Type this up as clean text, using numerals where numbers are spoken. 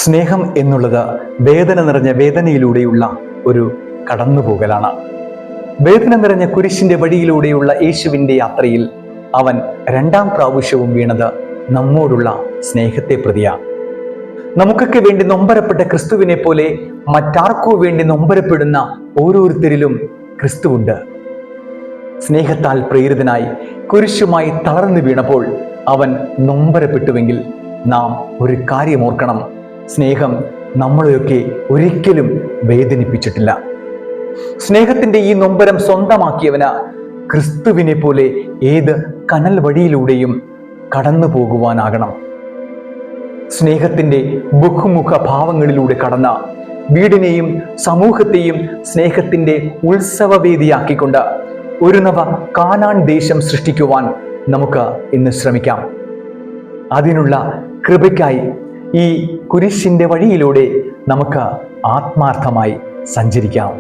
സ്നേഹം എന്നുള്ളത് വേദന നിറഞ്ഞ വേദനയിലൂടെയുള്ള ഒരു കടന്നുപോകലാണ്. വേദന നിറഞ്ഞ കുരിശിന്റെ വഴിയിലൂടെയുള്ള യേശുവിൻ്റെ യാത്രയിൽ അവൻ രണ്ടാം പ്രാവശ്യവും വീണത് നമ്മോടുള്ള സ്നേഹത്തെ പ്രതിയാണ്. നമുക്കൊക്കെ വേണ്ടി നൊമ്പരപ്പെട്ട ക്രിസ്തുവിനെ പോലെ മറ്റാർക്കോ വേണ്ടി നൊമ്പരപ്പെടുന്ന ഓരോരുത്തരിലും ക്രിസ്തുവുണ്ട്. സ്നേഹത്താൽ പ്രേരിതനായി കുരിശുമായി തളർന്നു വീണപ്പോൾ അവൻ നൊമ്പരപ്പെട്ടുവെങ്കിൽ നാം ഒരു കാര്യം ഓർക്കണം: സ്നേഹം നമ്മളെയൊക്കെ ഒരിക്കലും വേദനിപ്പിച്ചിട്ടില്ല. സ്നേഹത്തിന്റെ ഈ നൊമ്പരം സ്വന്തമാക്കിയവന് ക്രിസ്തുവിനെ പോലെ ഏത് കനൽ വഴിയിലൂടെയും കടന്നു പോകുവാനാകണം. സ്നേഹത്തിന്റെ ബഹുമുഖ ഭാവങ്ങളിലൂടെ കടന്ന വീടിനെയും സമൂഹത്തെയും സ്നേഹത്തിന്റെ ഉത്സവവേദിയാക്കിക്കൊണ്ട് ഒരു നവ കാനാൻ ദേശം സൃഷ്ടിക്കുവാൻ നമുക്ക് ഇന്ന് ശ്രമിക്കാം. അതിനുള്ള കൃപയ്ക്കായി ഈ കുരിശിന്റെ വഴിയിലൂടെ നമുക്ക് ആത്മാർത്ഥമായി സഞ്ചരിക്കാം.